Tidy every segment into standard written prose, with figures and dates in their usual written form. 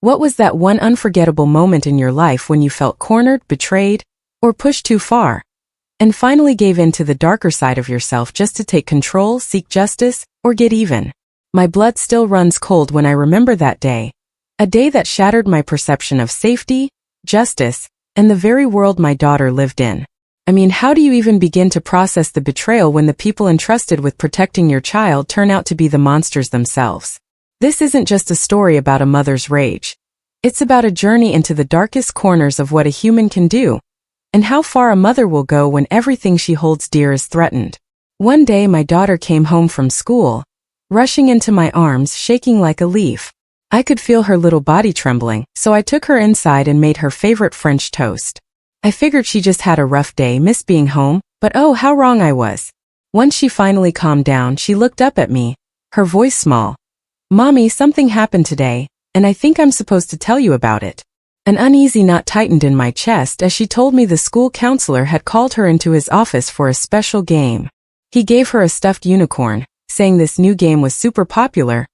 What was that one unforgettable moment in your life when you felt cornered, betrayed, or pushed too far, and finally gave in to the darker side of yourself just to take control, seek justice, or get even? My blood still runs cold when I remember that day. A day that shattered my perception of safety, justice, and the very world my daughter lived in. I mean, how do you even begin to process the betrayal when the people entrusted with protecting your child turn out to be the monsters themselves? This isn't just a story about a mother's rage. It's about a journey into the darkest corners of what a human can do, and how far a mother will go when everything she holds dear is threatened. One day my daughter came home from school, rushing into my arms, shaking like a leaf. I could feel her little body trembling, so I took her inside and made her favorite French toast. I figured she just had a rough day, missed being home, but oh, how wrong I was. Once she finally calmed down, she looked up at me, her voice small. "Mommy, something happened today, and I think I'm supposed to tell you about it." An uneasy knot tightened in my chest as she told me the school counselor had called her into his office for a special game. He gave her a stuffed unicorn, saying this new game was super popular,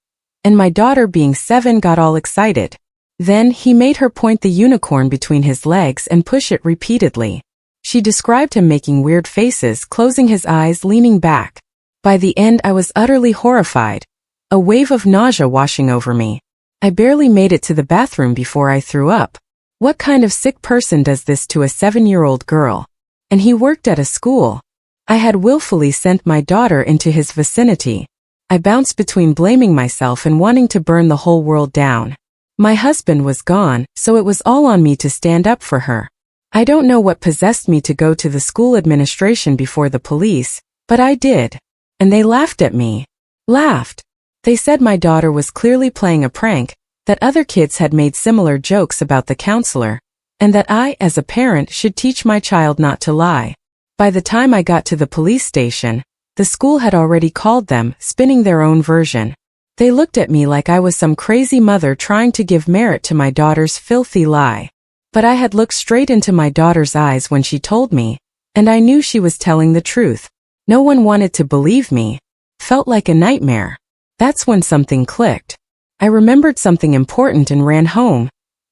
and my daughter, being 7, got all excited. Then he made her point the unicorn between his legs and push it repeatedly. She described him making weird faces, closing his eyes, leaning back. By the end, I was utterly horrified, a wave of nausea washing over me. I barely made it to the bathroom before I threw up. What kind of sick person does this to a 7-year-old girl? And he worked at a school. I had willfully sent my daughter into his vicinity. I bounced between blaming myself and wanting to burn the whole world down. My husband was gone, so it was all on me to stand up for her. I don't know what possessed me to go to the school administration before the police, but I did. And they laughed at me. Laughed. They said my daughter was clearly playing a prank, that other kids had made similar jokes about the counselor, and that I, as a parent, should teach my child not to lie. By the time I got to the police station, the school had already called them, spinning their own version. They looked at me like I was some crazy mother trying to give merit to my daughter's filthy lie. But I had looked straight into my daughter's eyes when she told me, and I knew she was telling the truth. No one wanted to believe me. Felt like a nightmare. That's when something clicked. I remembered something important and ran home,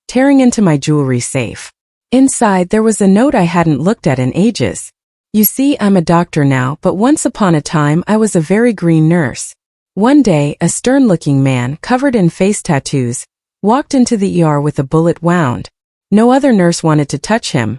tearing into my jewelry safe. Inside there was a note I hadn't looked at in ages. "You see, I'm a doctor now, but once upon a time I was a very green nurse." One day, a stern-looking man, covered in face tattoos, walked into the ER with a bullet wound. No other nurse wanted to touch him.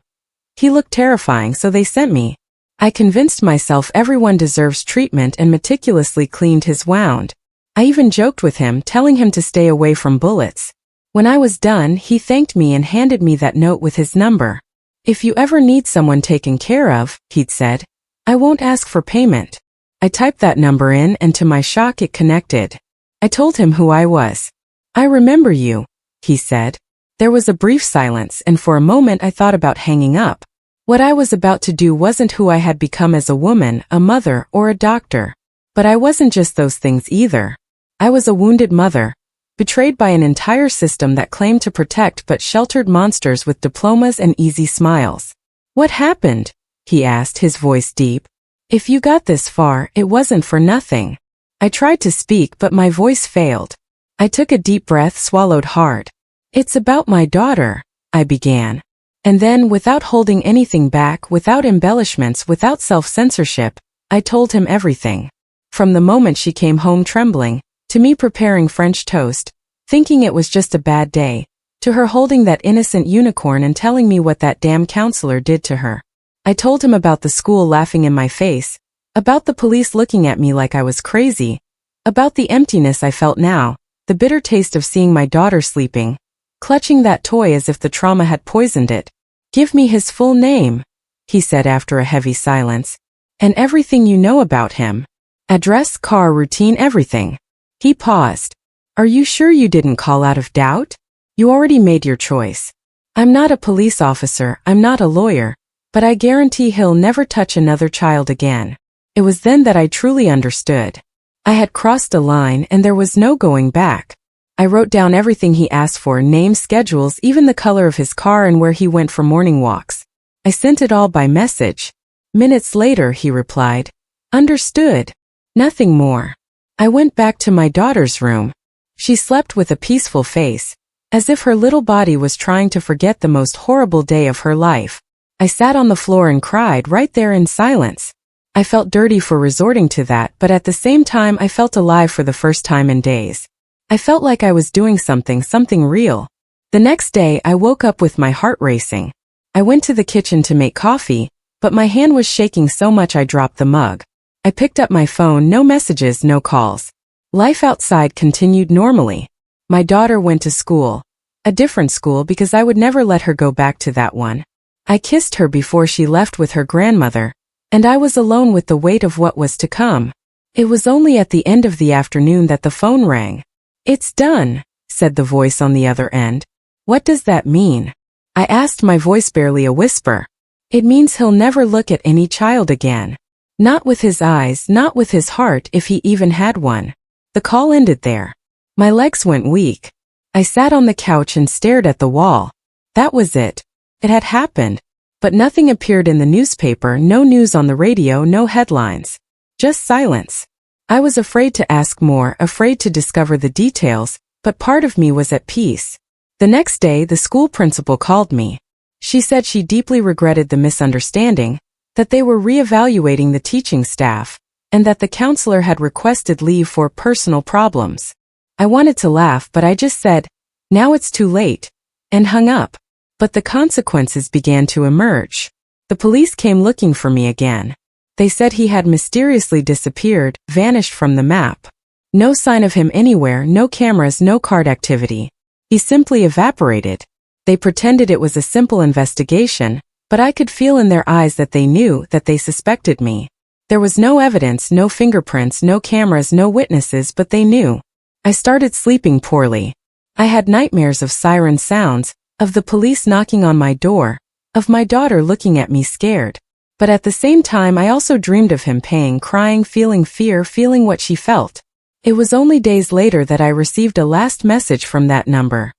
He looked terrifying, so they sent me. I convinced myself everyone deserves treatment and meticulously cleaned his wound. I even joked with him, telling him to stay away from bullets. When I was done, he thanked me and handed me that note with his number. "If you ever need someone taken care of," he'd said, "I won't ask for payment." I typed that number in, and to my shock it connected. I told him who I was. "I remember you," he said. There was a brief silence, and for a moment I thought about hanging up. What I was about to do wasn't who I had become as a woman, a mother, or a doctor. But I wasn't just those things either. I was a wounded mother, betrayed by an entire system that claimed to protect but sheltered monsters with diplomas and easy smiles. "What happened?" he asked, his voice deep. "If you got this far, it wasn't for nothing." I tried to speak, but my voice failed. I took a deep breath, swallowed hard. "It's about my daughter," I began. And then, without holding anything back, without embellishments, without self-censorship, I told him everything. From the moment she came home trembling, to me preparing French toast, thinking it was just a bad day, to her holding that innocent unicorn and telling me what that damn counselor did to her. I told him about the school laughing in my face, about the police looking at me like I was crazy, about the emptiness I felt now, the bitter taste of seeing my daughter sleeping, clutching that toy as if the trauma had poisoned it. "Give me his full name," he said after a heavy silence, "and everything you know about him. Address, car, routine, everything." He paused. "Are you sure you didn't call out of doubt? You already made your choice. I'm not a police officer, I'm not a lawyer, but I guarantee he'll never touch another child again." It was then that I truly understood. I had crossed a line and there was no going back. I wrote down everything he asked for, names, schedules, even the color of his car and where he went for morning walks. I sent it all by message. Minutes later, he replied, "Understood." Nothing more. I went back to my daughter's room. She slept with a peaceful face, as if her little body was trying to forget the most horrible day of her life. I sat on the floor and cried right there in silence. I felt dirty for resorting to that, but at the same time I felt alive for the first time in days. I felt like I was doing something real. The next day I woke up with my heart racing. I went to the kitchen to make coffee, but my hand was shaking so much I dropped the mug. I picked up my phone, no messages, no calls. Life outside continued normally. My daughter went to school. A different school because I would never let her go back to that one. I kissed her before she left with her grandmother, and I was alone with the weight of what was to come. It was only at the end of the afternoon that the phone rang. "It's done," said the voice on the other end. "What does that mean?" I asked, my voice barely a whisper. "It means he'll never look at any child again. Not with his eyes, not with his heart, if he even had one." The call ended there. My legs went weak. I sat on the couch and stared at the wall. That was it. It had happened. But nothing appeared in the newspaper, no news on the radio, no headlines. Just silence. I was afraid to ask more, afraid to discover the details, but part of me was at peace. The next day, the school principal called me. She said she deeply regretted the misunderstanding, that they were reevaluating the teaching staff, and that the counselor had requested leave for personal problems. I wanted to laugh, but I just said, "Now it's too late," and hung up. But the consequences began to emerge. The police came looking for me again. They said he had mysteriously disappeared, vanished from the map. No sign of him anywhere, no cameras, no card activity. He simply evaporated. They pretended it was a simple investigation, but I could feel in their eyes that they knew, that they suspected me. There was no evidence, no fingerprints, no cameras, no witnesses, but they knew. I started sleeping poorly. I had nightmares of siren sounds, of the police knocking on my door, of my daughter looking at me scared. But at the same time I also dreamed of him paying, crying, feeling fear, feeling what she felt. It was only days later that I received a last message from that number.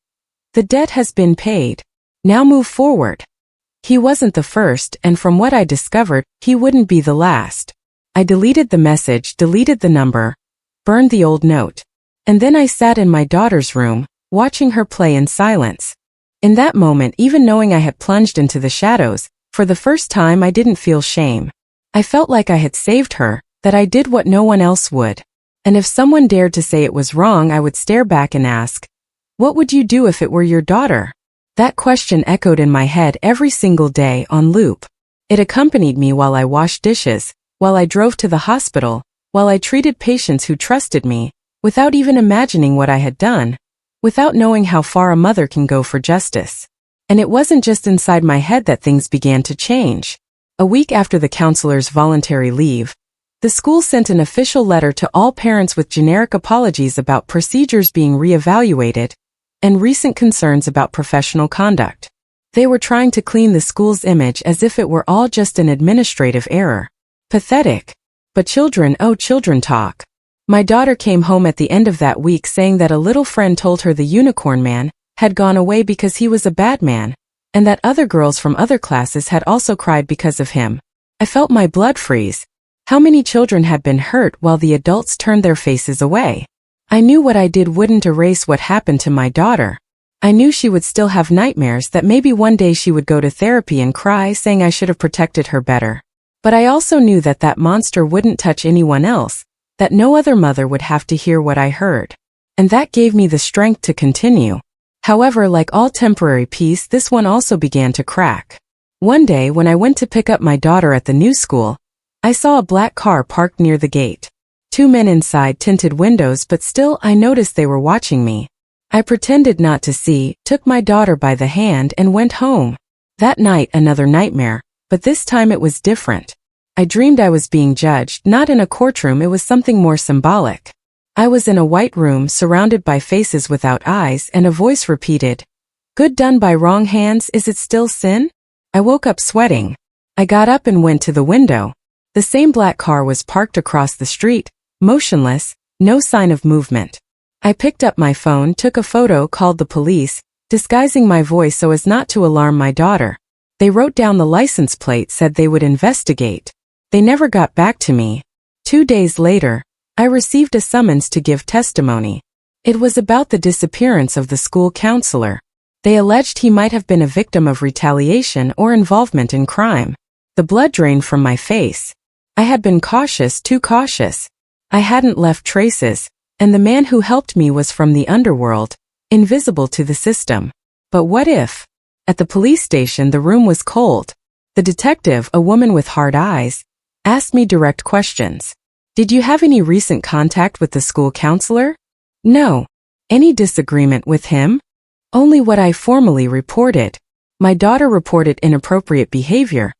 "The debt has been paid. Now move forward." He wasn't the first, and from what I discovered, he wouldn't be the last. I deleted the message, deleted the number, burned the old note. And then I sat in my daughter's room, watching her play in silence. In that moment, even knowing I had plunged into the shadows, for the first time I didn't feel shame. I felt like I had saved her, that I did what no one else would. And if someone dared to say it was wrong, I would stare back and ask, "What would you do if it were your daughter?" That question echoed in my head every single day, on loop. It accompanied me while I washed dishes, while I drove to the hospital, while I treated patients who trusted me, without even imagining what I had done, without knowing how far a mother can go for justice. And it wasn't just inside my head that things began to change. A week after the counselor's voluntary leave, the school sent an official letter to all parents with generic apologies about procedures being reevaluated and recent concerns about professional conduct. They were trying to clean the school's image as if it were all just an administrative error. Pathetic. But children, oh, children talk. My daughter came home at the end of that week saying that a little friend told her the unicorn man had gone away because he was a bad man, and that other girls from other classes had also cried because of him. I felt my blood freeze. How many children had been hurt while the adults turned their faces away? I knew what I did wouldn't erase what happened to my daughter. I knew she would still have nightmares, that maybe one day she would go to therapy and cry, saying I should have protected her better. But I also knew that that monster wouldn't touch anyone else, that no other mother would have to hear what I heard. And that gave me the strength to continue. However, like all temporary peace, this one also began to crack. One day when I went to pick up my daughter at the new school, I saw a black car parked near the gate. 2 men inside, tinted windows, but still I noticed they were watching me. I pretended not to see, took my daughter by the hand and went home. That night another nightmare, but this time it was different. I dreamed I was being judged, not in a courtroom, it was something more symbolic. I was in a white room surrounded by faces without eyes, and a voice repeated, "Good done by wrong hands, is it still sin?" I woke up sweating. I got up and went to the window. The same black car was parked across the street, motionless, no sign of movement. I picked up my phone, took a photo, called the police, disguising my voice so as not to alarm my daughter. They wrote down the license plate, said they would investigate. They never got back to me. 2 days later, I received a summons to give testimony. It was about the disappearance of the school counselor. They alleged he might have been a victim of retaliation or involvement in crime. The blood drained from my face. I had been cautious, too cautious. I hadn't left traces, and the man who helped me was from the underworld, invisible to the system. But what if? At the police station, the room was cold. The detective, a woman with hard eyes, asked me direct questions. Did you have any recent contact with the school counselor? No. Any disagreement with him? Only what I formally reported. My daughter reported inappropriate behavior,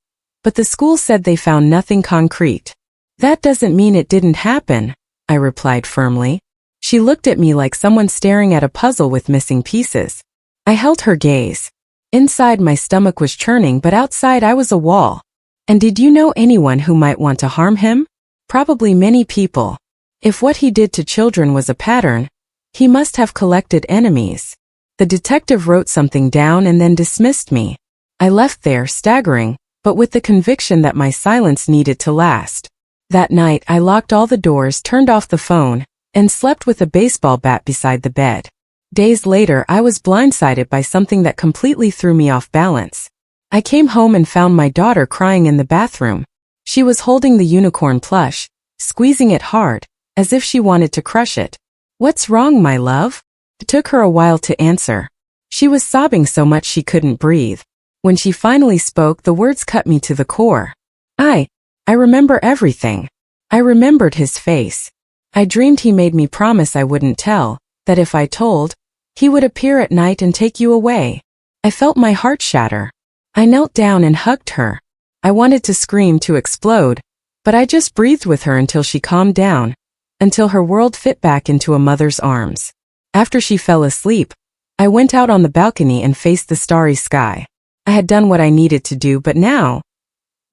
but the school said they found nothing concrete. That doesn't mean it didn't happen, I replied firmly. She looked at me like someone staring at a puzzle with missing pieces. I held her gaze. Inside, my stomach was churning, but outside I was a wall. And did you know anyone who might want to harm him? Probably many people. If what he did to children was a pattern, he must have collected enemies. The detective wrote something down and then dismissed me. I left there, staggering, but with the conviction that my silence needed to last. That night, I locked all the doors, turned off the phone, and slept with a baseball bat beside the bed. Days later, I was blindsided by something that completely threw me off balance. I came home and found my daughter crying in the bathroom. She was holding the unicorn plush, squeezing it hard, as if she wanted to crush it. What's wrong, my love? It took her a while to answer. She was sobbing so much she couldn't breathe. When she finally spoke, the words cut me to the core. I remember everything. I remembered his face. I dreamed he made me promise I wouldn't tell, that if I told, he would appear at night and take you away. I felt my heart shatter. I knelt down and hugged her. I wanted to scream, to explode, but I just breathed with her until she calmed down, until her world fit back into a mother's arms. After she fell asleep, I went out on the balcony and faced the starry sky. I had done what I needed to do, but now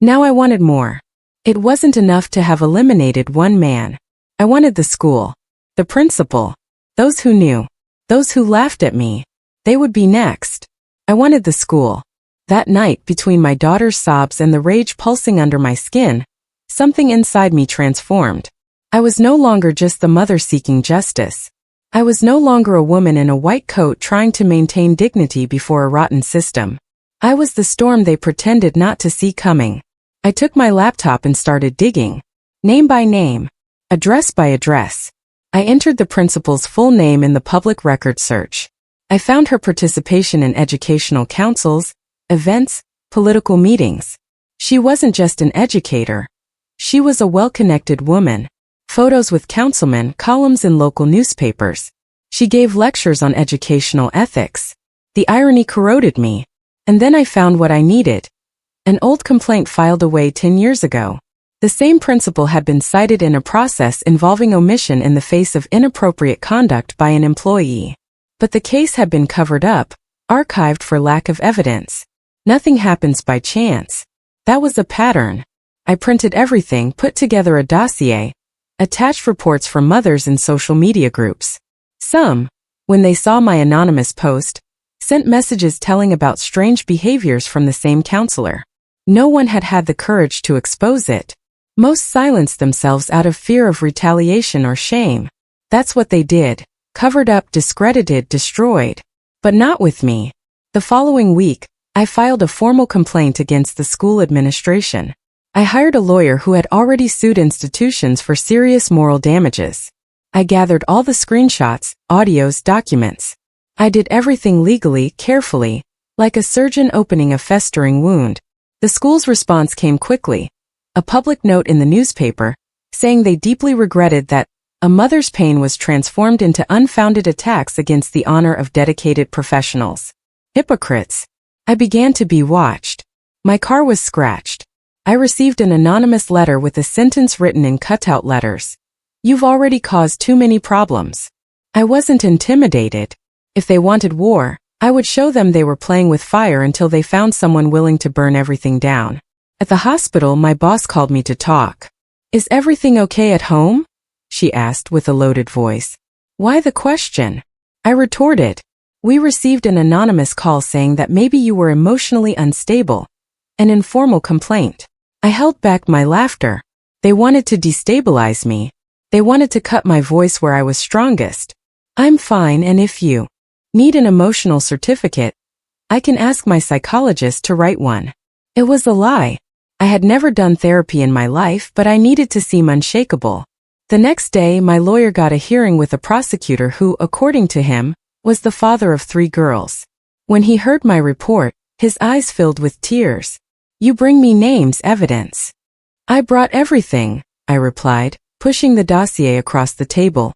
I wanted more. It wasn't enough to have eliminated one man. I wanted the school, the principal, those who knew, those who laughed at me. They would be next. I wanted the school. That night, between my daughter's sobs and the rage pulsing under my skin, something inside me transformed. I was no longer just the mother seeking justice. I was no longer a woman in a white coat trying to maintain dignity before a rotten system. I was the storm they pretended not to see coming. I took my laptop and started digging. Name by name. Address by address. I entered the principal's full name in the public record search. I found her participation in educational councils, events, political meetings. She wasn't just an educator. She was a well-connected woman. Photos with councilmen, columns in local newspapers. She gave lectures on educational ethics. The irony corroded me. And then I found what I needed. An old complaint filed away 10 years ago. The same principal had been cited in a process involving omission in the face of inappropriate conduct by an employee. But the case had been covered up, archived for lack of evidence. Nothing happens by chance. That was a pattern. I printed everything, put together a dossier, attached reports from mothers in social media groups. Some, when they saw my anonymous post, sent messages telling about strange behaviors from the same counselor. No one had had the courage to expose it. Most silenced themselves out of fear of retaliation or shame. That's what they did. Covered up, discredited, destroyed. But not with me. The following week, I filed a formal complaint against the school administration. I hired a lawyer who had already sued institutions for serious moral damages. I gathered all the screenshots, audios, documents. I did everything legally, carefully, like a surgeon opening a festering wound. The school's response came quickly. A public note in the newspaper, saying they deeply regretted that a mother's pain was transformed into unfounded attacks against the honor of dedicated professionals. Hypocrites. I began to be watched. My car was scratched. I received an anonymous letter with a sentence written in cutout letters. You've already caused too many problems. I wasn't intimidated. If they wanted war, I would show them they were playing with fire until they found someone willing to burn everything down. At the hospital, my boss called me to talk. Is everything okay at home? She asked with a loaded voice. Why the question? I retorted. We received an anonymous call saying that maybe you were emotionally unstable. An informal complaint. I held back my laughter. They wanted to destabilize me. They wanted to cut my voice where I was strongest. I'm fine, and if you need an emotional certificate, I can ask my psychologist to write one. It was a lie. I had never done therapy in my life, but I needed to seem unshakable. The next day, my lawyer got a hearing with a prosecutor who, according to him, was the father of 3 girls. When he heard my report, his eyes filled with tears. You bring me names, evidence. I brought everything, I replied, pushing the dossier across the table.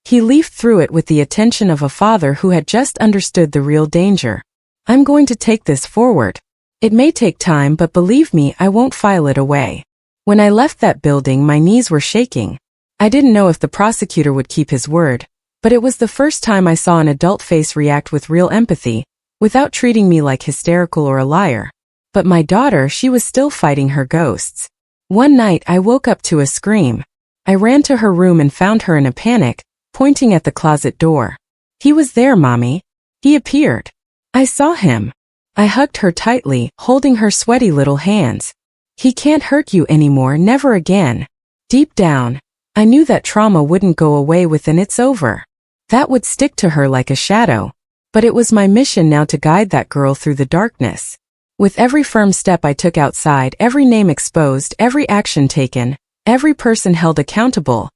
He leafed through it with the attention of a father who had just understood the real danger. I'm going to take this forward. It may take time, but believe me, I won't file it away. When I left that building, my knees were shaking. I didn't know if the prosecutor would keep his word, but it was the first time I saw an adult face react with real empathy, without treating me like hysterical or a liar. But my daughter, she was still fighting her ghosts. One night, I woke up to a scream. I ran to her room and found her in a panic, pointing at the closet door. He was there, Mommy. He appeared. I saw him. I hugged her tightly, holding her sweaty little hands. He can't hurt you anymore, never again. Deep down, I knew that trauma wouldn't go away within it's over. That would stick to her like a shadow. But it was my mission now to guide that girl through the darkness. With every firm step I took outside, every name exposed, every action taken, every person held accountable,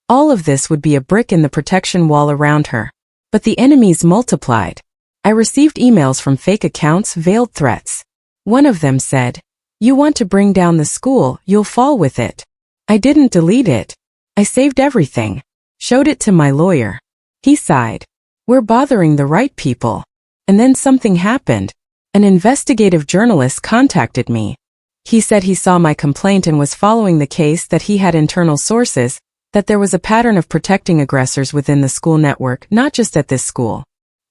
all of this would be a brick in the protection wall around her. But the enemies multiplied. I received emails from fake accounts, veiled threats. One of them said, "You want to bring down the school, you'll fall with it." I didn't delete it. I saved everything. Showed it to my lawyer. He sighed. We're bothering the right people. And then something happened. An investigative journalist contacted me. He said he saw my complaint and was following the case, that he had internal sources, that there was a pattern of protecting aggressors within the school network, not just at this school.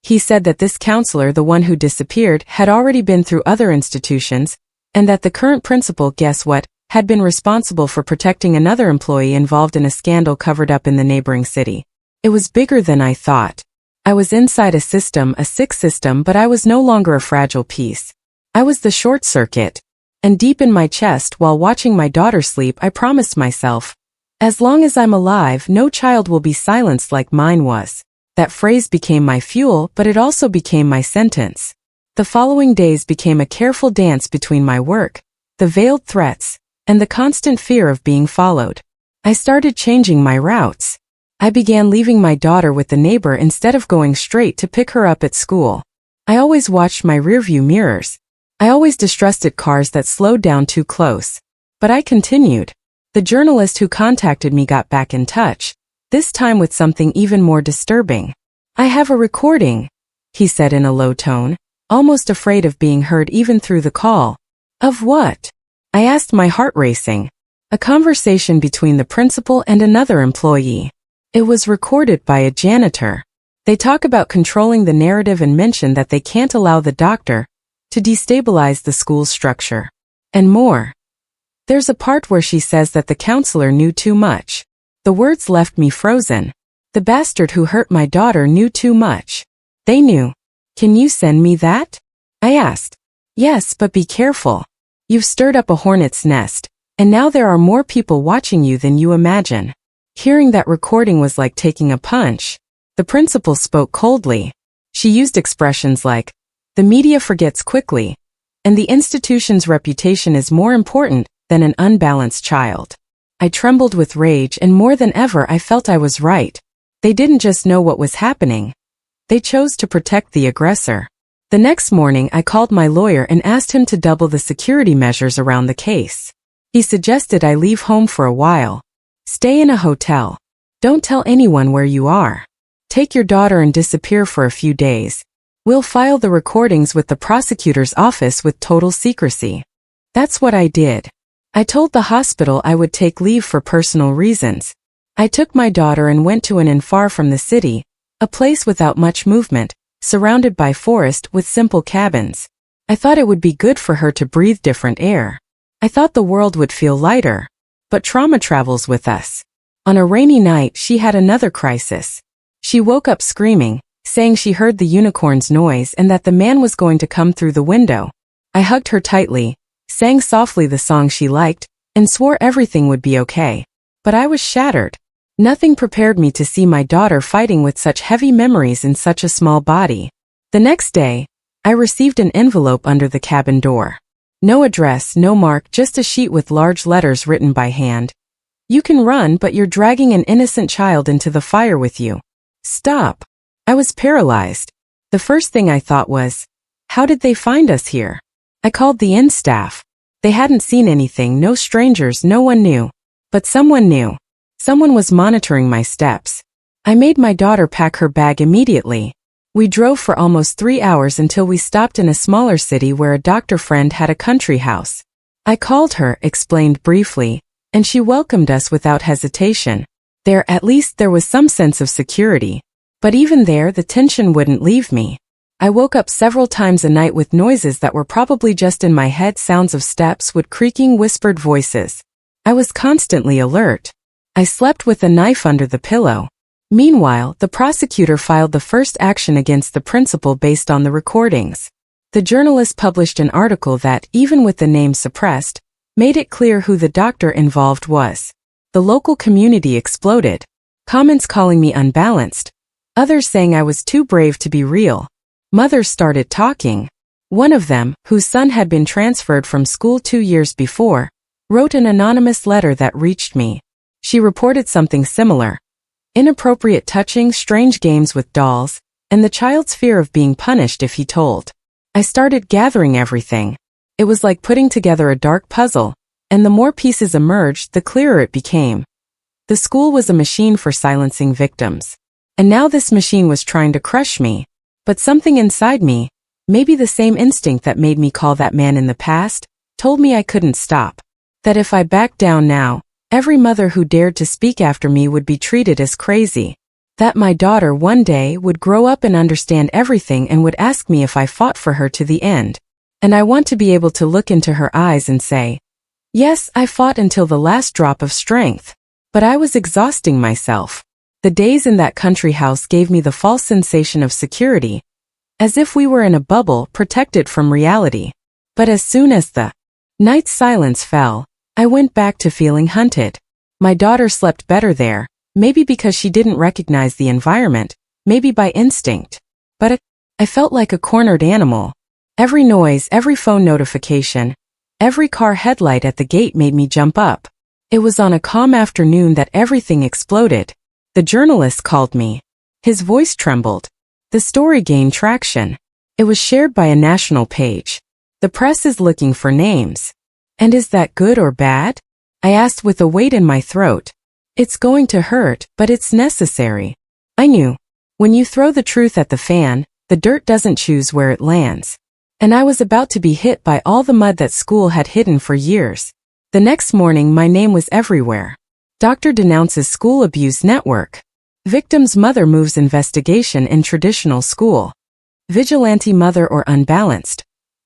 He said that this counselor, the one who disappeared, had already been through other institutions, and that the current principal, guess what, had been responsible for protecting another employee involved in a scandal covered up in the neighboring city. It was bigger than I thought. I was inside a system, a sick system, but I was no longer a fragile piece. I was the short circuit. And deep in my chest, while watching my daughter sleep, I promised myself, as long as I'm alive, no child will be silenced like mine was. That phrase became my fuel, but it also became my sentence. The following days became a careful dance between my work, the veiled threats, and the constant fear of being followed. I started changing my routes. I began leaving my daughter with the neighbor instead of going straight to pick her up at school. I always watched my rearview mirrors. I always distrusted cars that slowed down too close. But I continued. The journalist who contacted me got back in touch, this time with something even more disturbing. I have a recording, he said in a low tone, almost afraid of being heard even through the call. Of what? I asked, my heart racing. A conversation between the principal and another employee. It was recorded by a janitor. They talk about controlling the narrative and mention that they can't allow the doctor to destabilize the school's structure. And more. There's a part where she says that the counselor knew too much. The words left me frozen. The bastard who hurt my daughter knew too much. They knew. Can you send me that? I asked. Yes, but be careful. You've stirred up a hornet's nest, and now there are more people watching you than you imagine. Hearing that recording was like taking a punch. The principal spoke coldly. She used expressions like, the media forgets quickly, and the institution's reputation is more important than an unbalanced child. I trembled with rage, and more than ever I felt I was right. They didn't just know what was happening. They chose to protect the aggressor. The next morning I called my lawyer and asked him to double the security measures around the case. He suggested I leave home for a while. Stay in a hotel. Don't tell anyone where you are. Take your daughter and disappear for a few days. We'll file the recordings with the prosecutor's office with total secrecy. That's what I did. I told the hospital I would take leave for personal reasons. I took my daughter and went to an inn far from the city, a place without much movement, surrounded by forest with simple cabins. I thought it would be good for her to breathe different air. I thought the world would feel lighter. But trauma travels with us. On a rainy night, she had another crisis. She woke up screaming, saying she heard the unicorn's noise and that the man was going to come through the window. I hugged her tightly, sang softly the song she liked, and swore everything would be okay. But I was shattered. Nothing prepared me to see my daughter fighting with such heavy memories in such a small body. The next day, I received an envelope under the cabin door. No address, no mark, just a sheet with large letters written by hand. You can run, but you're dragging an innocent child into the fire with you. Stop. I was paralyzed. The first thing I thought was, how did they find us here? I called the inn staff. They hadn't seen anything, no strangers, no one knew. But someone knew. Someone was monitoring my steps. I made my daughter pack her bag immediately. We drove for almost 3 hours until we stopped in a smaller city where a doctor friend had a country house. I called her, explained briefly, and she welcomed us without hesitation. At least there was some sense of security. But even there, the tension wouldn't leave me. I woke up several times a night with noises that were probably just in my head, sounds of steps, wood creaking, whispered voices. I was constantly alert. I slept with a knife under the pillow. Meanwhile, the prosecutor filed the first action against the principal based on the recordings. The journalist published an article that, even with the name suppressed, made it clear who the doctor involved was. The local community exploded. Comments calling me unbalanced. Others saying I was too brave to be real. Mothers started talking. One of them, whose son had been transferred from school 2 years before, wrote an anonymous letter that reached me. She reported something similar. Inappropriate touching, strange games with dolls, and the child's fear of being punished if he told. I started gathering everything. It was like putting together a dark puzzle, and the more pieces emerged, the clearer it became. The school was a machine for silencing victims. And now this machine was trying to crush me. But something inside me, maybe the same instinct that made me call that man in the past, told me I couldn't stop. That if I backed down now, every mother who dared to speak after me would be treated as crazy. That my daughter one day would grow up and understand everything and would ask me if I fought for her to the end. And I want to be able to look into her eyes and say, yes, I fought until the last drop of strength. But I was exhausting myself. The days in that country house gave me the false sensation of security, as if we were in a bubble protected from reality. But as soon as the night's silence fell, I went back to feeling hunted. My daughter slept better there, maybe because she didn't recognize the environment, maybe by instinct. But I felt like a cornered animal. Every noise, every phone notification, every car headlight at the gate made me jump up. It was on a calm afternoon that everything exploded. The journalist called me. His voice trembled. The story gained traction. It was shared by a national page. The press is looking for names. And is that good or bad? I asked with a weight in my throat. It's going to hurt, but it's necessary. I knew. When you throw the truth at the fan, the dirt doesn't choose where it lands. And I was about to be hit by all the mud that school had hidden for years. The next morning my name was everywhere. Doctor denounces school abuse network. Victim's mother moves investigation in traditional school. Vigilante mother or unbalanced.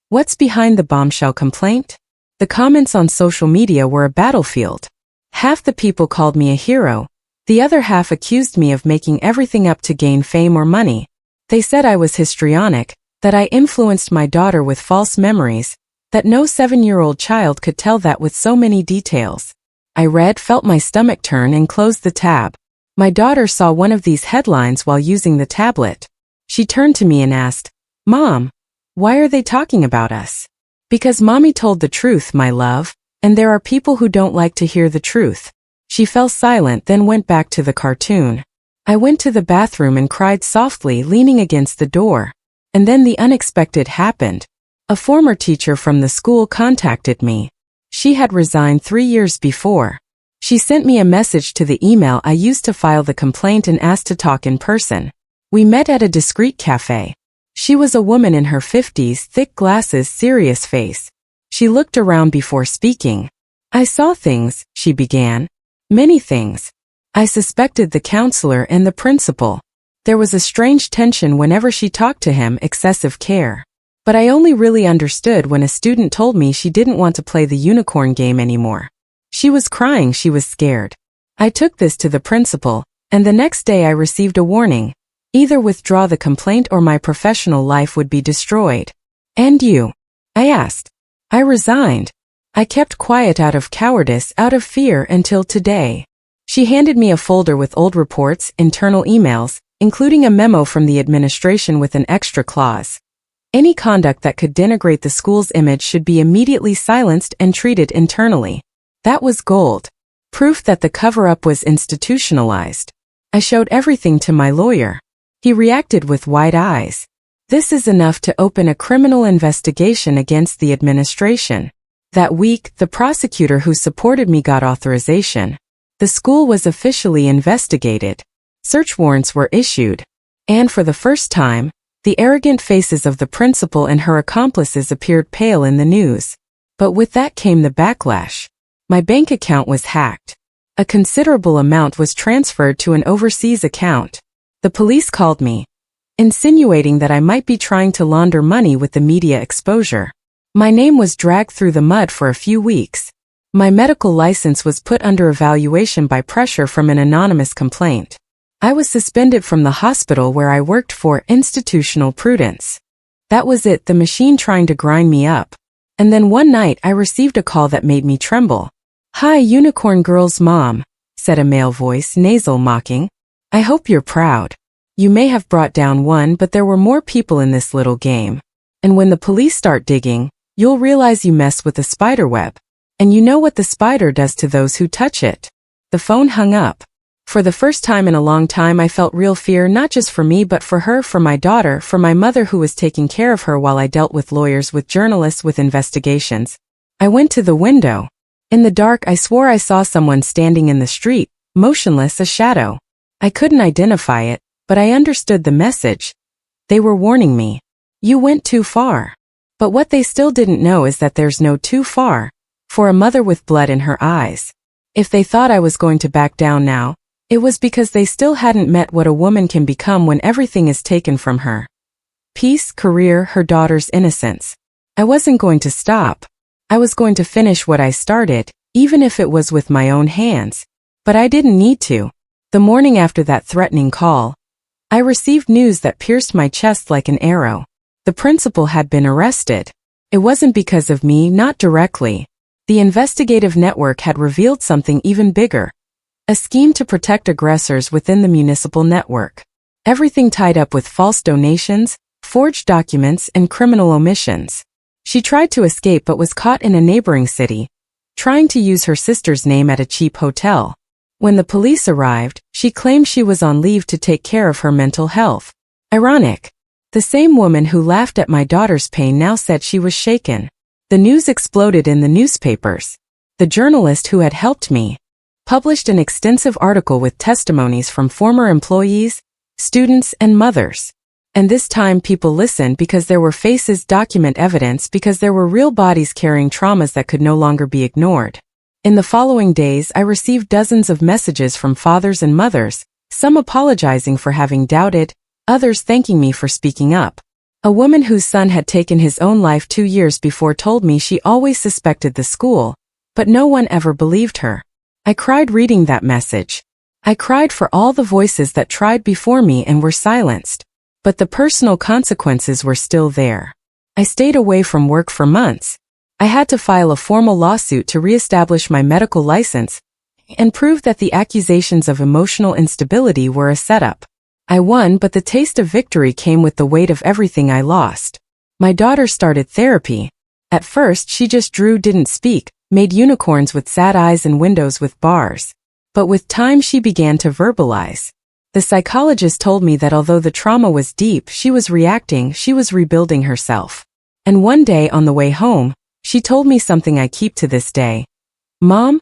What's behind the bombshell complaint? The comments on social media were a battlefield. Half the people called me a hero. The other half accused me of making everything up to gain fame or money. They said I was histrionic, that I influenced my daughter with false memories, that no 7-year-old child could tell that with so many details. I read, felt my stomach turn, and closed the tab. My daughter saw one of these headlines while using the tablet. She turned to me and asked, "Mom, why are they talking about us?" Because Mommy told the truth, my love, and there are people who don't like to hear the truth. She fell silent, then went back to the cartoon. I went to the bathroom and cried softly, leaning against the door. And then the unexpected happened. A former teacher from the school contacted me. She had resigned 3 years before. She sent me a message to the email I used to file the complaint and asked to talk in person. We met at a discreet cafe. She was a woman in her 50s, thick glasses, serious face. She looked around before speaking. I saw things, she began. Many things. I suspected the counselor and the principal. There was a strange tension whenever she talked to him, excessive care. But I only really understood when a student told me she didn't want to play the unicorn game anymore. She was crying, she was scared. I took this to the principal, and the next day I received a warning. Either withdraw the complaint or my professional life would be destroyed. And you? I asked. I resigned. I kept quiet out of cowardice, out of fear, until today. She handed me a folder with old reports, internal emails, including a memo from the administration with an extra clause. Any conduct that could denigrate the school's image should be immediately silenced and treated internally. That was gold. Proof that the cover-up was institutionalized. I showed everything to my lawyer. He reacted with wide eyes. This is enough to open a criminal investigation against the administration. That week, the prosecutor who supported me got authorization. The school was officially investigated. Search warrants were issued. And for the first time, the arrogant faces of the principal and her accomplices appeared pale in the news. But with that came the backlash. My bank account was hacked. A considerable amount was transferred to an overseas account. The police called me, insinuating that I might be trying to launder money with the media exposure. My name was dragged through the mud for a few weeks. My medical license was put under evaluation by pressure from an anonymous complaint. I was suspended from the hospital where I worked for institutional prudence. That was it, the machine trying to grind me up. And then one night I received a call that made me tremble. "Hi, Unicorn Girl's mom," said a male voice, nasal, mocking. "I hope you're proud. You may have brought down one, but there were more people in this little game. And when the police start digging, you'll realize you mess with the spider web. And you know what the spider does to those who touch it." The phone hung up. For the first time in a long time I felt real fear, not just for me but for her, for my daughter, for my mother who was taking care of her while I dealt with lawyers, with journalists, with investigations. I went to the window. In the dark I swore I saw someone standing in the street, motionless, a shadow. I couldn't identify it, but I understood the message. They were warning me. You went too far. But what they still didn't know is that there's no too far for a mother with blood in her eyes. If they thought I was going to back down now, it was because they still hadn't met what a woman can become when everything is taken from her. Peace, career, her daughter's innocence. I wasn't going to stop. I was going to finish what I started, even if it was with my own hands. But I didn't need to. The morning after that threatening call, I received news that pierced my chest like an arrow. The principal had been arrested. It wasn't because of me, not directly. The investigative network had revealed something even bigger. A scheme to protect aggressors within the municipal network. Everything tied up with false donations, forged documents, and criminal omissions. She tried to escape but was caught in a neighboring city, trying to use her sister's name at a cheap hotel. When the police arrived, she claimed she was on leave to take care of her mental health. Ironic. The same woman who laughed at my daughter's pain now said she was shaken. The news exploded in the newspapers. The journalist who had helped me published an extensive article with testimonies from former employees, students, and mothers. And this time people listened because there were faces, document evidence, because there were real bodies carrying traumas that could no longer be ignored. In the following days I received dozens of messages from fathers and mothers, some apologizing for having doubted, others thanking me for speaking up. A woman whose son had taken his own life 2 years before told me she always suspected the school, but no one ever believed her. I cried reading that message. I cried for all the voices that tried before me and were silenced. But the personal consequences were still there. I stayed away from work for months. I had to file a formal lawsuit to reestablish my medical license and prove that the accusations of emotional instability were a setup. I won, but the taste of victory came with the weight of everything I lost. My daughter started therapy. At first she just drew, didn't speak, made unicorns with sad eyes and windows with bars. But with time she began to verbalize. The psychologist told me that although the trauma was deep, she was reacting, she was rebuilding herself. And one day on the way home, she told me something I keep to this day. "Mom,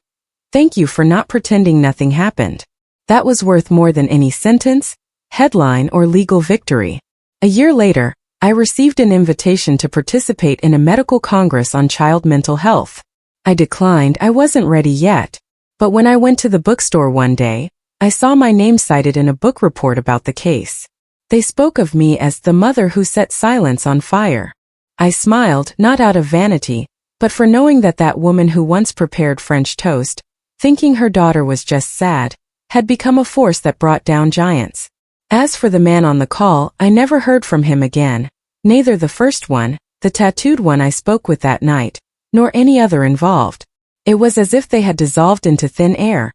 thank you for not pretending nothing happened. That was worth more than any sentence, headline, or legal victory." A year later, I received an invitation to participate in a medical congress on child mental health. I declined, I wasn't ready yet. But when I went to the bookstore one day, I saw my name cited in a book report about the case. They spoke of me as the mother who set silence on fire. I smiled, not out of vanity, but for knowing that that woman who once prepared French toast, thinking her daughter was just sad, had become a force that brought down giants. As for the man on the call, I never heard from him again, neither the first one, the tattooed one I spoke with that night, nor any other involved. It was as if they had dissolved into thin air.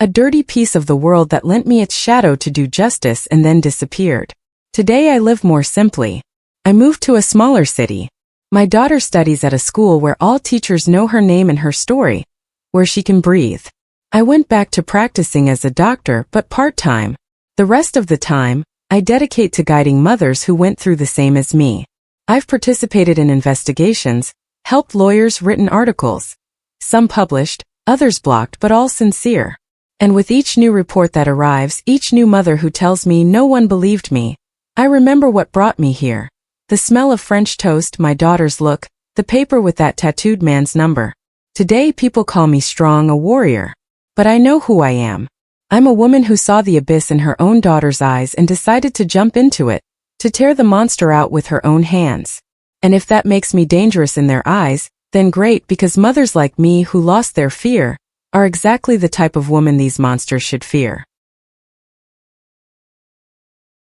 A dirty piece of the world that lent me its shadow to do justice and then disappeared. Today I live more simply. I moved to a smaller city. My daughter studies at a school where all teachers know her name and her story, where she can breathe. I went back to practicing as a doctor, but part-time. The rest of the time, I dedicate to guiding mothers who went through the same as me. I've participated in investigations, helped lawyers, written articles. Some published, others blocked, but all sincere. And with each new report that arrives, each new mother who tells me no one believed me, I remember what brought me here. The smell of French toast, my daughter's look, the paper with that tattooed man's number. Today people call me strong, a warrior. But I know who I am. I'm a woman who saw the abyss in her own daughter's eyes and decided to jump into it, to tear the monster out with her own hands. And if that makes me dangerous in their eyes, then great, because mothers like me who lost their fear are exactly the type of woman these monsters should fear.